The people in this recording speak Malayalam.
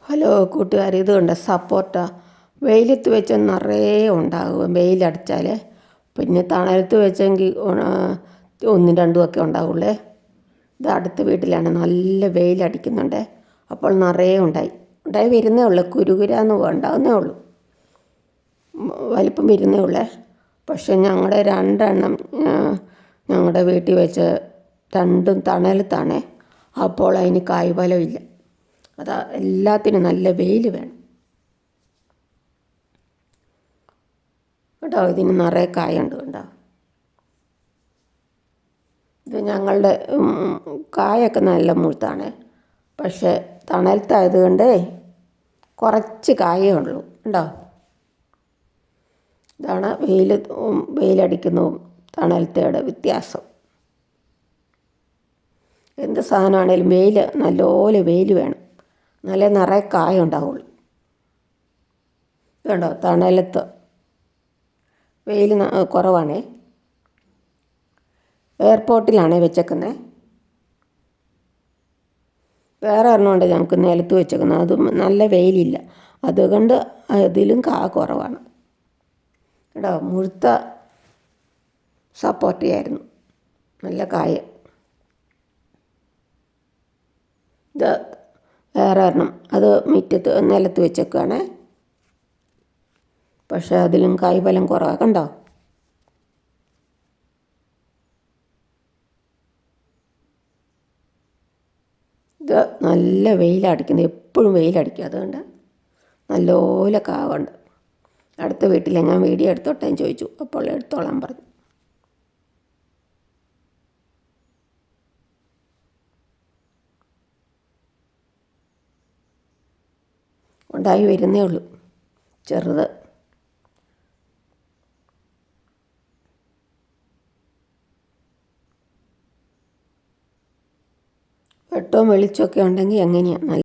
ഹലോ കൂട്ടുകാർ, ഇത് കണ്ട സപ്പോർട്ട വെയിലത്ത് വെച്ച നിറയെ ഉണ്ടാകും. വെയിലടിച്ചാൽ പിന്നെ തണലത്ത് വെച്ചെങ്കിൽ ഒന്നും രണ്ടും ഒക്കെ ഉണ്ടാവുള്ളേ. ഇത് അടുത്ത വീട്ടിലാണ്, നല്ല വെയിലടിക്കുന്നുണ്ട്. അപ്പോൾ നിറയെ ഉണ്ടായി വരുന്നേ ഉള്ളൂ. കുരുകുരാന്ന് ഉണ്ടാകുന്നേ ഉള്ളൂ, വലിപ്പം വരുന്നേ ഉള്ളേ. പക്ഷെ ഞങ്ങളുടെ രണ്ടെണ്ണം ഞങ്ങളുടെ വീട്ടിൽ വെച്ച് രണ്ടും തണലത്താണേ. അപ്പോൾ അതിന് കായ്ഫലമില്ല. അതാ, എല്ലാത്തിനും നല്ല വെയിൽ വേണം കേട്ടോ. ഇതിന് നിറയെ കായുണ്ട് കേട്ടോ. ഇത് ഞങ്ങളുടെ കായൊക്കെ നല്ല മുഴുത്താണ്. പക്ഷേ തണലത്തായതുകൊണ്ട് കുറച്ച് കായേ ഉള്ളൂ കേട്ടോ. ഇതാണ് വെയിലടിക്കുന്നതും തണലത്തയുടെ വ്യത്യാസം. എന്ത് സാധനമാണേലും നല്ലപോലെ വെയിൽ വേണം, നല്ല നിറയെ കായ ഉണ്ടാവുള്ളൂ കേട്ടോ. തണലത്ത് വെയിൽ കുറവാണേ. എയർപോർട്ടിലാണേ വെച്ചേക്കുന്നത്. വേറെ ഒരെണ്ണമുണ്ട് ഞങ്ങൾക്ക് നിലത്ത് വെച്ചേക്കുന്നത്, അതും നല്ല വെയിലില്ല, അതുകൊണ്ട് അതിലും കാ കുറവാണ് കേട്ടോ. മുഴുത്ത സപ്പോർട്ടയായിരുന്നു, നല്ല കായ. ഇത് വേറെ ഒരെണ്ണം, അത് നിലത്ത് വെച്ചേക്കുകയാണ്. പക്ഷേ അതിലും കായ്ഫലം കുറവാണ് കണ്ടോ. ഇത് നല്ല വെയിലടിക്കുന്നത്, എപ്പോഴും വെയിലടിക്കും, അതുകൊണ്ട് നല്ലപോലെ കാവുണ്ട്. അടുത്ത വീട്ടിലെ ഞാൻ വീഡിയോ എടുത്തോട്ടെ ചോദിച്ചു, അപ്പോൾ എടുത്തോളാൻ പറഞ്ഞു. ഉണ്ടായി വരുന്നേ ഉള്ളൂ, ചെറുത്. വെട്ടവും വെളിച്ചമൊക്കെ ഉണ്ടെങ്കിൽ എങ്ങനെയാണ് നല്ല